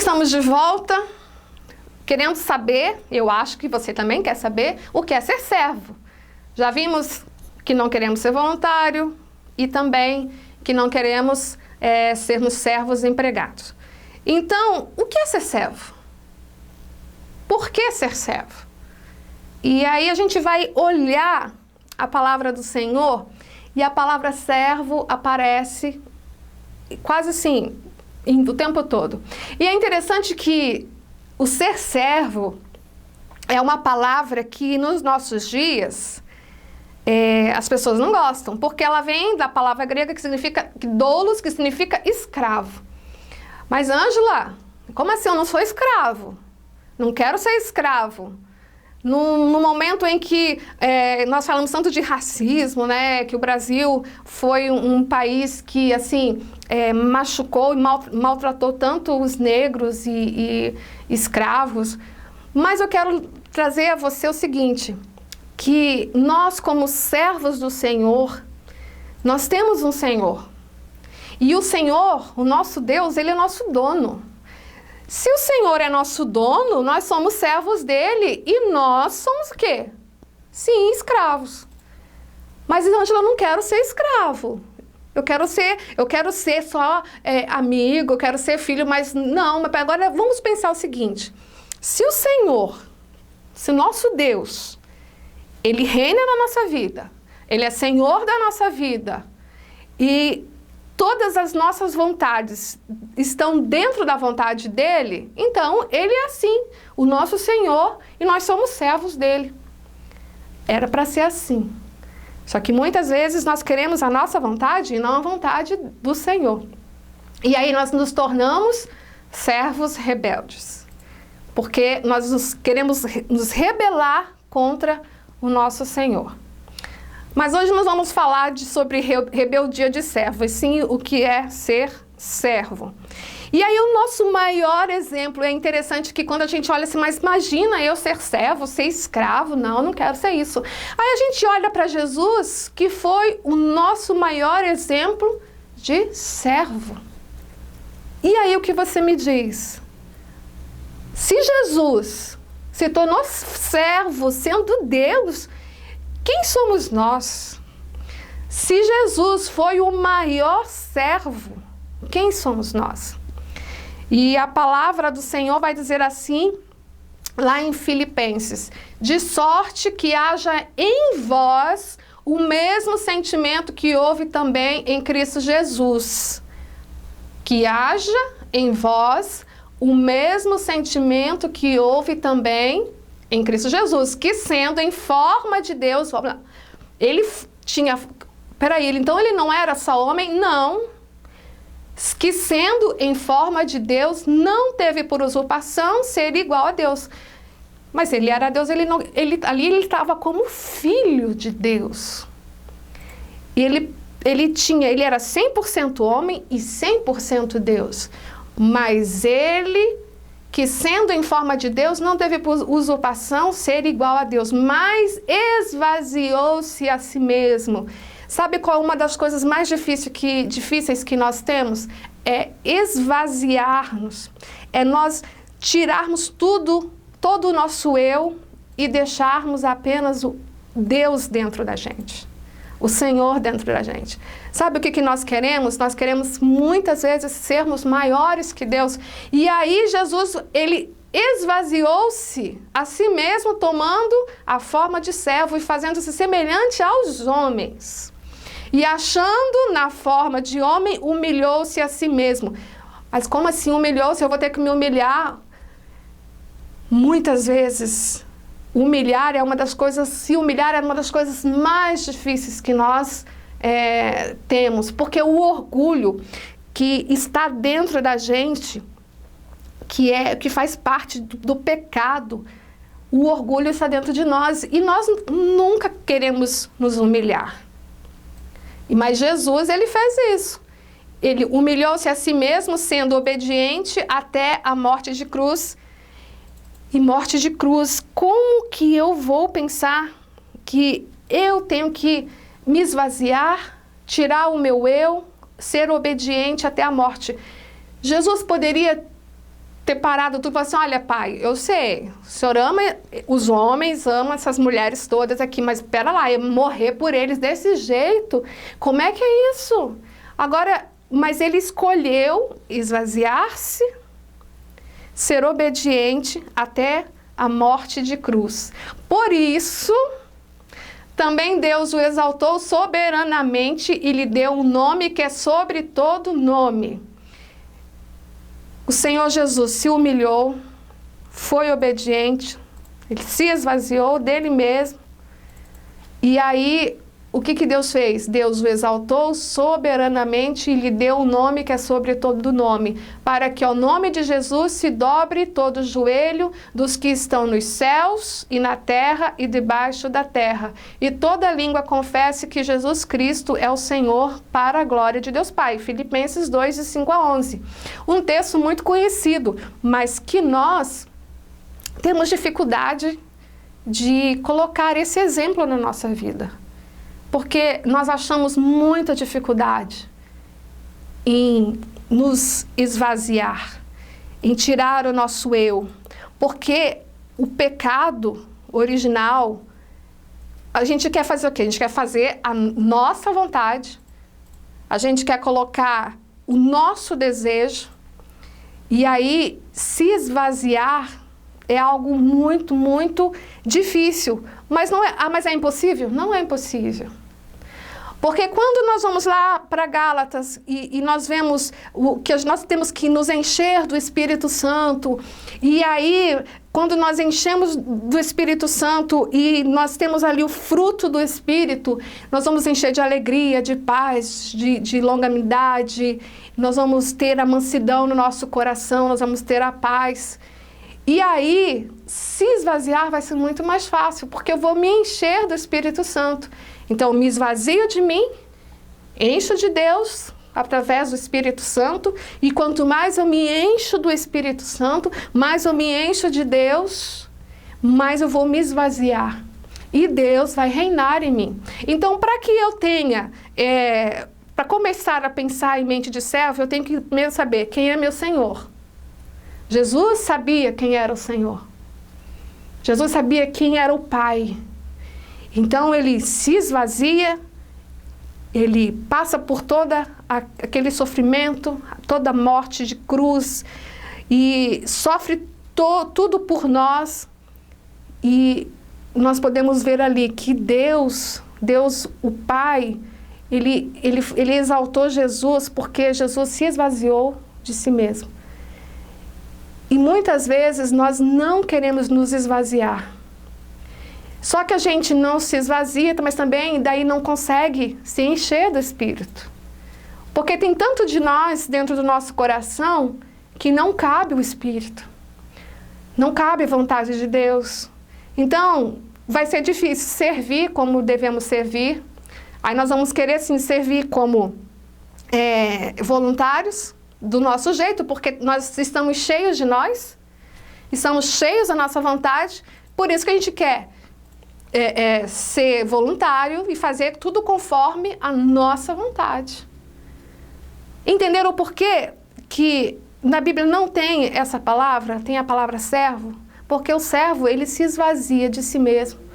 estamos de volta, querendo saber, eu acho que você também quer saber, o que é ser servo. Já vimos que não queremos ser voluntário e também que não queremos sermos servos empregados. Então, o que é ser servo? Por que ser servo? E aí a gente vai olhar a palavra do Senhor e a palavra servo aparece quase assim, o tempo todo. E é interessante que o ser servo é uma palavra que nos nossos dias as pessoas não gostam, porque ela vem da palavra grega que significa doulos, que significa escravo. Mas, Ângela, como assim eu não sou escravo? Não quero ser escravo. No momento em que nós falamos tanto de racismo, né, que o Brasil foi um país que assim machucou e maltratou tanto os negros e escravos, mas eu quero trazer a você o seguinte, que nós como servos do Senhor, nós temos um Senhor. E o Senhor, o nosso Deus, Ele é nosso dono. Se o Senhor é nosso dono, nós somos servos dele e nós somos o quê? Sim, escravos. Mas, Ângela, eu não quero ser escravo. Eu quero ser só amigo, eu quero ser filho, mas não. Mas agora vamos pensar o seguinte. Se o Senhor, se o nosso Deus, Ele reina na nossa vida, Ele é Senhor da nossa vida e todas as nossas vontades estão dentro da vontade dele, então ele é assim, o nosso Senhor, e nós somos servos dele. Era para ser assim. Só que muitas vezes nós queremos a nossa vontade e não a vontade do Senhor. E aí nós nos tornamos servos rebeldes. Porque nós queremos nos rebelar contra o nosso Senhor. Mas hoje nós vamos falar sobre rebeldia de servo, e sim o que é ser servo. E aí o nosso maior exemplo, é interessante que quando a gente olha assim, mas imagina eu ser servo, ser escravo, não quero ser isso. Aí a gente olha para Jesus, que foi o nosso maior exemplo de servo. E aí o que você me diz? Se Jesus se tornou servo, sendo Deus, quem somos nós? Se Jesus foi o maior servo, quem somos nós? E a palavra do Senhor vai dizer assim, lá em Filipenses, de sorte que haja em vós o mesmo sentimento que houve também em Cristo Jesus. Que haja em vós o mesmo sentimento que houve também em Cristo Jesus, que sendo em forma de Deus, ele tinha, então ele não era só homem? Não. Que sendo em forma de Deus, não teve por usurpação ser igual a Deus. Mas ele era Deus, ali ele estava como filho de Deus. E ele era 100% homem e 100% Deus. Mas ele, que sendo em forma de Deus, não teve por usurpação ser igual a Deus, mas esvaziou-se a si mesmo. Sabe qual é uma das coisas mais difíceis que nós temos? É esvaziar-nos. É nós tirarmos todo o nosso eu e deixarmos apenas o Deus dentro da gente. O Senhor dentro da gente. Sabe o que nós queremos? Nós queremos muitas vezes sermos maiores que Deus. E aí Jesus, ele esvaziou-se a si mesmo, tomando a forma de servo e fazendo-se semelhante aos homens. E achando na forma de homem, humilhou-se a si mesmo. Mas como assim humilhou-se? Eu vou ter que me humilhar? Muitas vezes, se humilhar é uma das coisas mais difíceis que nós temos. Porque o orgulho que está dentro da gente, que faz parte do pecado, o orgulho está dentro de nós. E nós nunca queremos nos humilhar. Mas Jesus, ele fez isso. Ele humilhou-se a si mesmo, sendo obediente até a morte de cruz. E morte de cruz, como que eu vou pensar que eu tenho que me esvaziar, tirar o meu eu, ser obediente até a morte? Jesus poderia ter parado tudo e falar assim, olha, pai, eu sei, o senhor ama os homens, ama essas mulheres todas aqui, mas espera lá, eu morrer por eles desse jeito, como é que é isso? Agora, mas ele escolheu esvaziar-se, ser obediente até a morte de cruz. Por isso, também Deus o exaltou soberanamente e lhe deu um nome que é sobre todo nome. O Senhor Jesus se humilhou, foi obediente, ele se esvaziou dele mesmo. E aí, o que Deus fez? Deus o exaltou soberanamente e lhe deu um nome que é sobre todo nome, para que ao nome de Jesus se dobre todo o joelho dos que estão nos céus e na terra e debaixo da terra, e toda língua confesse que Jesus Cristo é o Senhor, para a glória de Deus Pai. Filipenses 2, de 5 a 11. Um texto muito conhecido, mas que nós temos dificuldade de colocar esse exemplo na nossa vida. Porque nós achamos muita dificuldade em nos esvaziar, em tirar o nosso eu. Porque o pecado original, a gente quer fazer o quê? A gente quer fazer a nossa vontade, a gente quer colocar o nosso desejo, e aí se esvaziar é algo muito, muito difícil. Mas não é, mas é impossível? Não é impossível. Porque quando nós vamos lá para Gálatas e nós vemos que nós temos que nos encher do Espírito Santo, e aí quando nós enchemos do Espírito Santo e nós temos ali o fruto do Espírito, nós vamos encher de alegria, de paz, de longanimidade, nós vamos ter a mansidão no nosso coração, nós vamos ter a paz. E aí, se esvaziar vai ser muito mais fácil, porque eu vou me encher do Espírito Santo. Então, me esvazio de mim, encho de Deus através do Espírito Santo, e quanto mais eu me encho do Espírito Santo, mais eu me encho de Deus, mais eu vou me esvaziar. E Deus vai reinar em mim. Então, para que eu tenha, para começar a pensar em mente de servo, eu tenho que primeiro saber quem é meu Senhor. Jesus sabia quem era o Senhor. Jesus sabia quem era o Pai. Então ele se esvazia, ele passa por toda aquele sofrimento, toda a morte de cruz, e sofre tudo por nós. E nós podemos ver ali que Deus o Pai, ele exaltou Jesus porque Jesus se esvaziou de si mesmo. E muitas vezes nós não queremos nos esvaziar. Só que a gente não se esvazia, mas também daí não consegue se encher do Espírito. Porque tem tanto de nós dentro do nosso coração que não cabe o Espírito. Não cabe a vontade de Deus. Então, vai ser difícil servir como devemos servir. Aí nós vamos querer sim servir como voluntários, do nosso jeito, porque nós estamos cheios de nós, estamos cheios da nossa vontade, por isso que a gente quer ser voluntário e fazer tudo conforme a nossa vontade. Entenderam o porquê que na Bíblia não tem essa palavra, tem a palavra servo? Porque o servo, ele se esvazia de si mesmo.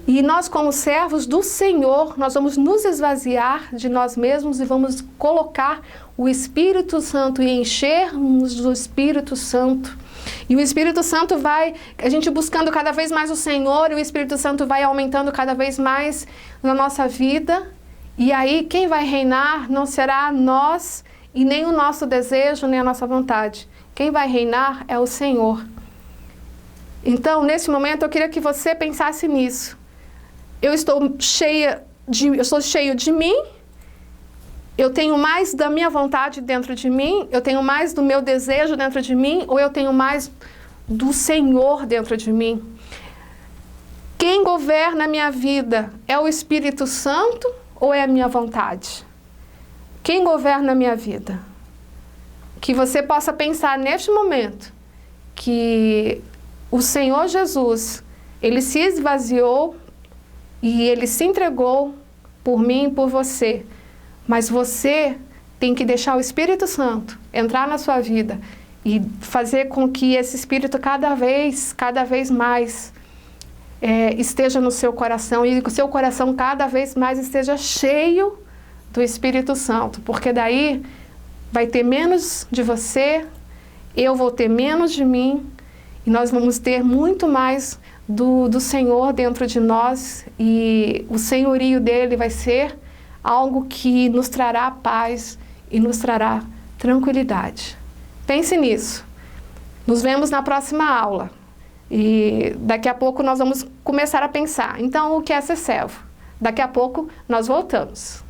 E nós, como servos do Senhor, nós vamos nos esvaziar de nós mesmos e vamos colocar o Espírito Santo e enchermos do Espírito Santo. E o Espírito Santo vai, a gente buscando cada vez mais o Senhor, e o Espírito Santo vai aumentando cada vez mais na nossa vida. E aí quem vai reinar não será nós e nem o nosso desejo, nem a nossa vontade. Quem vai reinar é o Senhor. Então, nesse momento, eu queria que você pensasse nisso. Eu estou cheio de mim, eu tenho mais da minha vontade dentro de mim, eu tenho mais do meu desejo dentro de mim, ou eu tenho mais do Senhor dentro de mim? Quem governa a minha vida é o Espírito Santo ou é a minha vontade? Quem governa a minha vida? Que você possa pensar neste momento que o Senhor Jesus, ele se esvaziou e ele se entregou por mim e por você. Mas você tem que deixar o Espírito Santo entrar na sua vida e fazer com que esse Espírito cada vez mais esteja no seu coração e que o seu coração cada vez mais esteja cheio do Espírito Santo, porque daí vai ter menos de você, eu vou ter menos de mim e nós vamos ter muito mais do Senhor dentro de nós e o senhorio dele vai ser algo que nos trará paz e nos trará tranquilidade. Pense nisso. Nos vemos na próxima aula. E daqui a pouco nós vamos começar a pensar. Então, o que é ser servo? Daqui a pouco nós voltamos.